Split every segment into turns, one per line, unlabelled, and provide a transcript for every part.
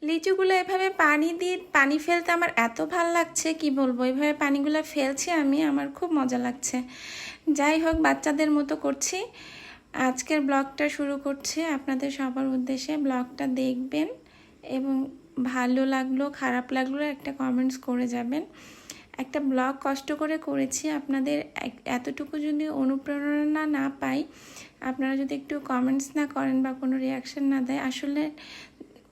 লিচুগুলো এভাবে পানি দিয়ে পানি ফেলতে আমার এত ভাল লাগছে, কি বলবো। এভাবে পানিগুলো ফেলছি আমি, আমার খুব মজা লাগছে। যাই হোক, বাচ্চাদের মতো করছি। আজকের ব্লগটা শুরু করছি আপনাদের সবার উদ্দেশ্যে। ব্লগটা দেখবেন এবং ভালো লাগলো খারাপ লাগলো একটা কমেন্টস করে যাবেন। একটা ব্লগ কষ্ট করে করেছি, আপনাদের এতটুকু যদি অনুপ্রেরণা না পাই, আপনারা যদি একটু কমেন্টস না করেন বা কোনো রিয়াকশান না দেয়, আসলে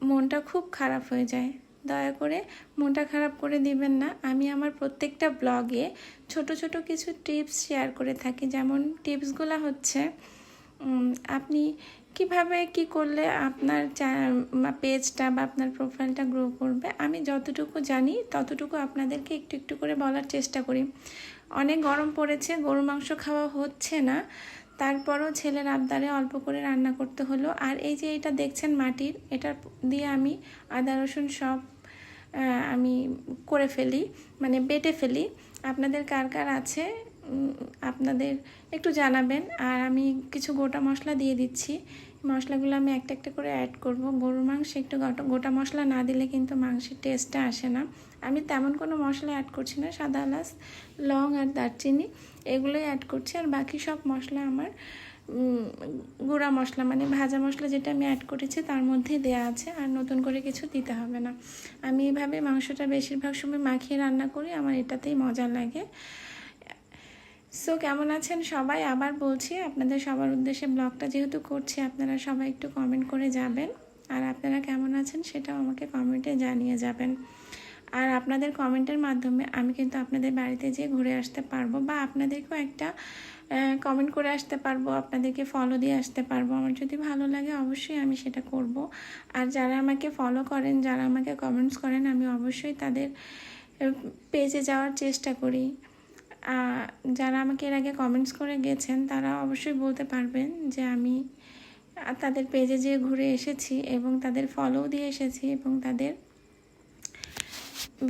মনটা খুব খারাপ হয়ে যায়। দয়া করে মনটা খারাপ করে দিবেন না। আমি আমার প্রত্যেকটা ব্লগে ছোট ছোট কিছু টিপস শেয়ার করে থাকি। যেমন টিপসগুলো হচ্ছে আপনি কিভাবে কি করলে আপনার পেজটা বা আপনার প্রোফাইলটা গ্রো করবে। আমি যতটুকু জানি ততটুকু আপনাদেরকে একটু একটু করে বলার চেষ্টা করি। অনেক গরম পড়েছে, গরু মাংস খাওয়া হচ্ছে না, তারপরও ছেলের আবদারে অল্প করে রান্না করতে হলো। আর এই যে এটা দেখছেন মাটির, এটা দিয়ে আমি আদা রসুন সব আমি করে ফেলি, মানে বেটে ফেলি। আপনাদের কার কার আছে আপনাদের একটু জানাবেন। আর আমি কিছু গোটা মশলা দিয়ে দিচ্ছি। মশলাগুলো আমি একটা একটা করে অ্যাড করব। গরুর মাংসে একটু গোটা মশলা না দিলে কিন্তু মাংসের টেস্টটা আসে না। আমি তেমন কোনো মশলা অ্যাড করছি না, সাদা এলাচ, লং আর দারচিনি এগুলোই অ্যাড করছি। আর বাকি সব মশলা আমার গুঁড়া মশলা, মানে ভাজা মশলা যেটা আমি অ্যাড করেছি তার মধ্যে দেয়া আছে, আর নতুন করে কিছু দিতে হবে না। আমি এইভাবে মাংসটা বেশিরভাগ সময় মাখিয়ে রান্না করি, আমার এটাতেই মজা লাগে। সো কেমন আছেন সবাই? আবার বলছি, আপনাদের সবার উদ্দেশ্যে ব্লগটা যেহেতু করছি, আপনারা সবাই একটু কমেন্ট করে যাবেন। আর আপনারা কেমন আছেন সেটাও আমাকে কমেন্টে জানিয়ে যাবেন। আর আপনাদের কমেন্টের মাধ্যমে আমি কিন্তু আপনাদের বাড়িতে যেয়ে ঘুরে আসতে পারবো, বা আপনাদেরকেও একটা কমেন্ট করে আসতে পারবো, আপনাদেরকে ফলো দিয়ে আসতে পারবো। আমার যদি ভালো লাগে অবশ্যই আমি সেটা করব। আর যারা আমাকে ফলো করেন, যারা আমাকে কমেন্টস করেন, আমি অবশ্যই তাদের পেজে যাওয়ার চেষ্টা করি। যারা আমাকে এর আগে কমেন্টস করে গেছেন তারা অবশ্যই বলতে পারবেন যে আমি তাদের পেজে যেয়ে ঘুরে এসেছি এবং তাদের ফলো দিয়ে এসেছি এবং তাদের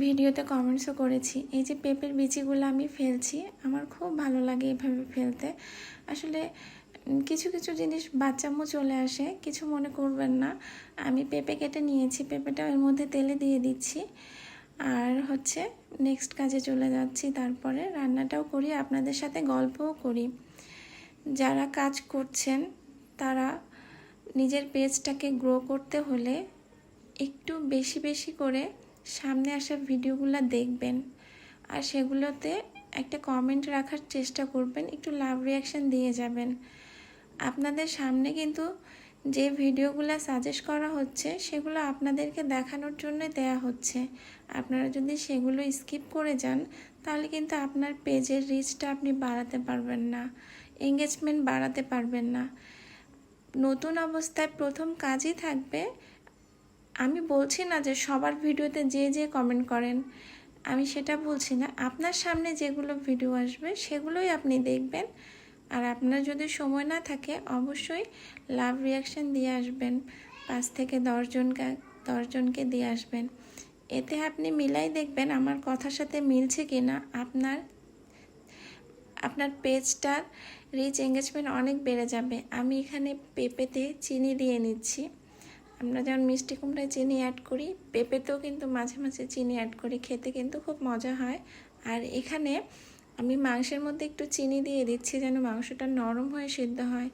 ভিডিওতে কমেন্টসও করেছি। এই যে পেঁপের বিচিগুলো আমি ফেলছি, আমার খুব ভালো লাগে এভাবে ফেলতে। আসলে কিছু কিছু জিনিস বাচ্চামো চলে আসে, কিছু মনে করবেন না। আমি পেঁপে কেটে নিয়েছি, পেঁপেটা এর মধ্যে তেলে দিয়ে দিচ্ছি, আর হচ্ছে নেক্সট কাজে চলে যাচ্ছি। তারপরে রান্নাটাও করি, আপনাদের সাথে গল্পও করি। যারা কাজ করছেন তারা নিজের পেজটাকে গ্রো করতে হলে একটু বেশি বেশি করে সামনে আসা ভিডিওগুলো দেখবেন, আর সেগুলোতে একটা কমেন্ট রাখার চেষ্টা করবেন, একটু লাভ রিয়াকশান দিয়ে যাবেন। আপনাদের সামনে কিন্তু যে ভিডিওগুলো সাজেস্ট করা হচ্ছে সেগুলো আপনাদেরকে দেখানোর জন্য দেয়া হচ্ছে। আপনারা যদি সেগুলো স্কিপ করে যান তাহলে কিন্তু আপনার পেজের রিচটা আপনি বাড়াতে পারবেন না, এঙ্গেজমেন্ট বাড়াতে পারবেন না। নতুন অবস্থায় প্রথম কাজই থাকবে, আমি বলছি না যে সবার ভিডিওতে যে যে কমেন্ট করেন, আমি সেটা বলছি না। আপনার সামনে যেগুলো ভিডিও আসবে সেগুলোই আপনি দেখবেন। আর আপনার যদি সময় না থাকে অবশ্যই লাভ রিয়াকশান দিয়ে আসবেন, 5 থেকে 10জনকে দিয়ে আসবেন। এতে আপনি মিলাই দেখবেন আমার কথার সাথে মিলছে কি না। আপনার পেজটার রিচ এঙ্গেজমেন্ট অনেক বেড়ে যাবে। আমি এখানে পেঁপেতে চিনি দিয়ে নিচ্ছি। আমরা যেমন মিষ্টি কুমড়ায় চিনি অ্যাড করি, পেঁপেতেও কিন্তু মাঝে মাঝে চিনি অ্যাড করি, খেতে কিন্তু খুব মজা হয়। আর এখানে আমি মাংসের মধ্যে একটু চিনি দিয়ে দিচ্ছি যেন মাংসটা নরম হয়ে সিদ্ধ হয়।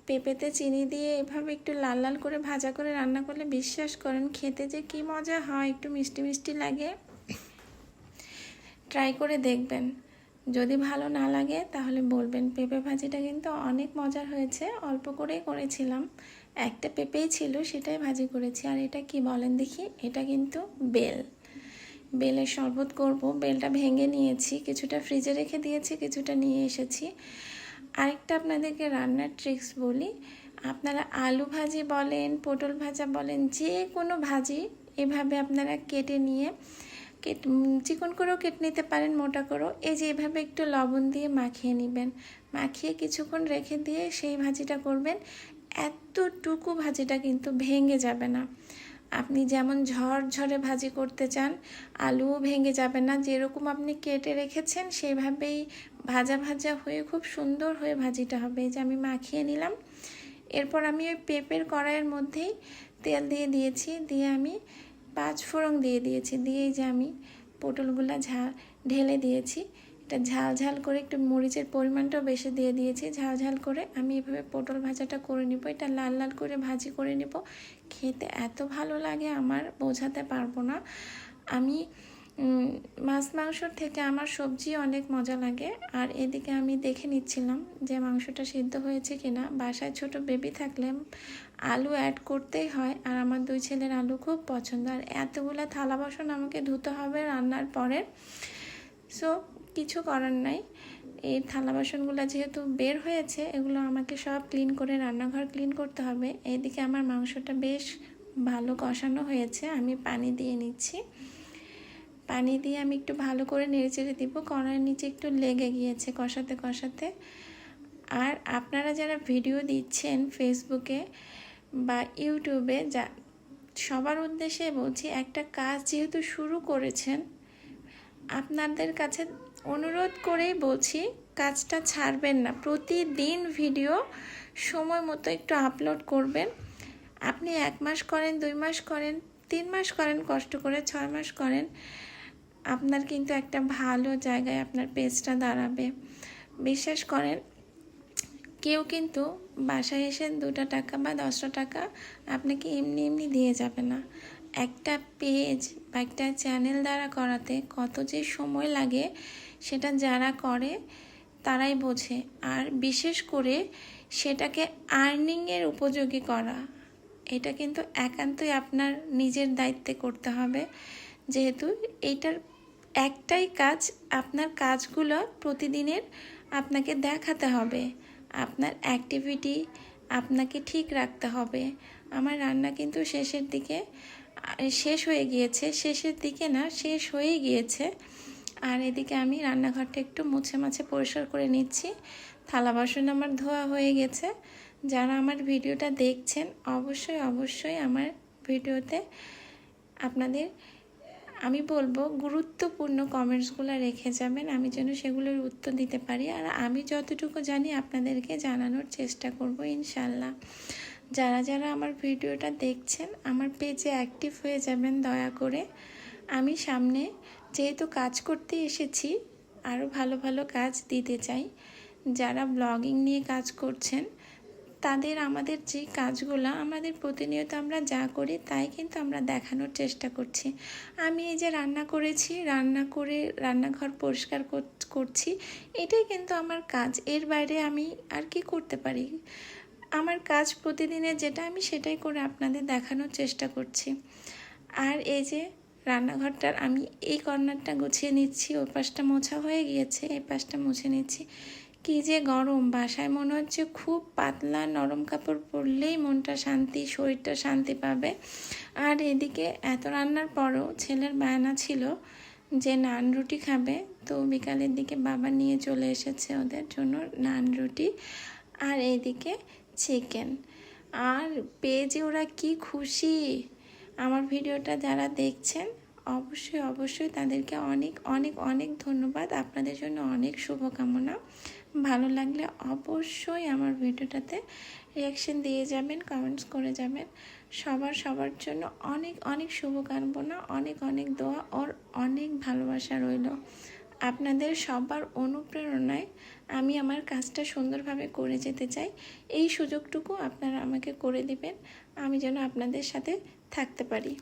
পেঁপেতে চিনি দিয়ে এভাবে একটু লাল লাল করে ভাজা করে রান্না করলে বিশ্বাস করেন খেতে যে কী মজা হয়, একটু মিষ্টি মিষ্টি লাগে। ট্রাই করে দেখবেন, যদি ভালো না লাগে তাহলে বলবেন। পেঁপে ভাজিটা কিন্তু অনেক মজার হয়েছে, অল্প করেই করেছিলাম, একটা পেঁপেই ছিল সেটাই ভাজি করেছি। আর এটা কি বলেন দেখি? এটা কিন্তু বেলের শরবত করব। বেলটা ভেঙে নিয়েছি, কিছুটা ফ্রিজে রেখে দিয়েছি, কিছুটা নিয়ে এসেছি। আরেকটা আপনাদেরকে রান্নার ট্রিক্স বলি। আপনারা আলু ভাজি বলেন, পটল ভাজা বলেন, যে কোনো ভাজি এভাবে আপনারা কেটে নিয়ে চিকন করেও কেটে নিতে পারেন, মোটা করেও। এই যে এভাবে একটু লবণ দিয়ে মাখিয়ে নেবেন, মাখিয়ে কিছুক্ষণ রেখে দিয়ে সেই ভাজিটা করবেন। এতটুকু ভাজিটা কিন্তু ভেঙে যাবে না। আপনি যেমন ঝরঝরে ভাজি করতে চান, আলুও ভেঙে যাবে না। যেরকম আপনি কেটে রেখেছেন সেইভাবেই ভাজা ভাজা হয়ে খুব সুন্দর হয়ে ভাজিটা হবে। এই যে আমি মাখিয়ে নিলাম। এরপর আমি ওই পেঁপের কড়াইয়ের মধ্যেই তেল দিয়ে দিয়েছি, দিয়ে আমি পাঁচ ফোড়ন দিয়ে দিয়েছি, দিয়েই যে আমি পটলগুলো ঢেলে দিয়েছি। এটা ঝাল ঝাল করে একটু মরিচের পরিমাণটাও বেশি দিয়ে দিয়েছি। ঝাল ঝাল করে আমি এভাবে পটল ভাজাটা করে নিব। এটা লাল লাল করে ভাজি করে নিব। খেতে এত ভালো লাগে আমার বোঝাতে পারবো না। আমি মাছ মাংসর থেকে আমার সবজি অনেক মজা লাগে। আর এদিকে আমি দেখে নিচ্ছিলাম যে মাংসটা সিদ্ধ হয়েছে কিনা। বাসায় ছোট বেবি থাকলে আলু অ্যাড করতেই হয়, আর আমার দুই ছেলের আলু খুব পছন্দ। আর এতগুলো থালা বাসন আমাকে ধুতে হবে রান্নার পরে, সো কিছু করার নাই। এই থালা বাসনগুলো যেহেতু বের হয়েছে, এগুলো আমাকে সব ক্লিন করে রান্নাঘর ক্লিন করতে হবে। এইদিকে আমার মাংসটা বেশ ভালো কষানো হয়েছে, আমি পানি দিয়ে নিচ্ছি। পানি দিয়ে আমি একটু ভালো করে নেড়েচেড়ে দিব, কড়াইয়ের নিচে একটু লেগে গিয়েছে কষাতে কষাতে। আর আপনারা যারা ভিডিও দিচ্ছেন ফেসবুকে বা ইউটিউবে, সবার উদ্দেশ্যে বলছি, একটা কাজ যেহেতু শুরু করেছেন, আপনাদের কাছে অনুরোধ করেই বলছি, কাজটা ছাড়বেন না। প্রতিদিন ভিডিও সময় মতো একটু আপলোড করবেন। আপনি 1 মাস করেন, 2 মাস করেন, 3 মাস করেন, কষ্ট করে 6 মাস করেন, আপনার কিন্তু একটা ভালো জায়গায় আপনার পেজটা দাঁড়াবে। বিশ্বাস করেন, কেউ কিন্তু বাসায় এসে 2টা টাকা বা 10টা টাকা আপনাকে এমনি এমনি দিয়ে যাবে না। একটা পেজ বা একটা চ্যানেল দ্বারা করাতে কত যে সময় লাগে, সেটা যারা করে তারাই বোঝে। আর বিশেষ করে সেটাকে আর্নিংয়ের উপযোগী করা, এটা কিন্তু একান্তই আপনার নিজের দায়িত্বে করতে হবে। যেহেতু এইটার একটাই কাজ, আপনার কাজগুলো প্রতিদিনের আপনাকে দেখাতে হবে, আপনার অ্যাক্টিভিটি আপনাকে ঠিক রাখতে হবে। আমার রান্না কিন্তু শেষের দিকে শেষ হয়ে গিয়েছে, শেষের দিকে না, শেষ হয়ে গিয়েছে। আর এদিকে আমি রান্নাঘরটা একটু মুছে মাছে পরিষ্কার করে নিচ্ছি। থালা বাসন আমার ধোয়া হয়ে গেছে। যারা আমার ভিডিওটা দেখছেন, অবশ্যই অবশ্যই আমার ভিডিওতে আপনাদের আমি বলবো গুরুত্বপূর্ণ কমেন্টসগুলো রেখে যাবেন, আমি যেন সেগুলোর উত্তর দিতে পারি। আর আমি যতটুকু জানি আপনাদেরকে জানানোর চেষ্টা করব ইনশাল্লাহ। যারা যারা আমার ভিডিওটা দেখছেন, আমার পেজে অ্যাক্টিভ হয়ে যাবেন দয়া করে। আমি সামনে যেহেতু কাজ করতে এসেছি, আরও ভালো ভালো কাজ দিতে চাই। যারা ব্লগিং নিয়ে কাজ করছেন, তাদের আমাদের যে কাজগুলো আমাদের প্রতিনিয়ত আমরা যা করি তাই কিন্তু আমরা দেখানোর চেষ্টা করছি। আমি এই যে রান্না করেছি, রান্না করে রান্নাঘর পরিষ্কার করছি, এটাই কিন্তু আমার কাজ। এর বাইরে আমি আর কি করতে পারি? আমার কাজ প্রতিদিনের যেটা, আমি সেটাই করে আপনাদের দেখানোর চেষ্টা করছি। আর এই যে রান্নাঘরটার আমি এই কর্নারটা গুছিয়ে নিচ্ছি, ওই পাশটা মোছা হয়ে গিয়েছে, এই পাশটা মুছে নিচ্ছি। কি যে গরম, বাসায় মনে হচ্ছে খুব পাতলা নরম কাপড় পরলেই মনটা শান্তি, শরীরটা শান্তি পাবে। আর এদিকে এত রান্নার পরও ছেলের বায়না ছিল যে নান রুটি খাবে, তো বিকালের দিকে বাবা নিয়ে চলে এসেছে ওদের জন্য নান রুটি। আর এইদিকে চিকেন, আর পেয়ে যে ওরা কি খুশি। আমার ভিডিওটা যারা দেখছেন, অবশ্যই অবশ্যই তাদেরকে অনেক অনেক অনেক ধন্যবাদ। আপনাদের জন্য অনেক শুভকামনা। ভালো লাগলে অবশ্যই আমার ভিডিওটাতে রিয়াকশন দিয়ে যাবেন, কমেন্টস করে যাবেন। সবার জন্য অনেক অনেক শুভকামনা, অনেক অনেক দোয়া ওর অনেক ভালোবাসা রইল। আপনাদের সবার অনুপ্রেরণায় আমি আমার কাজটা সুন্দরভাবে করে যেতে চাই। এই সুযোগটুকু আপনারা আমাকে করে দিবেন, আমি যেন আপনাদের সাথে থাকতে পারি।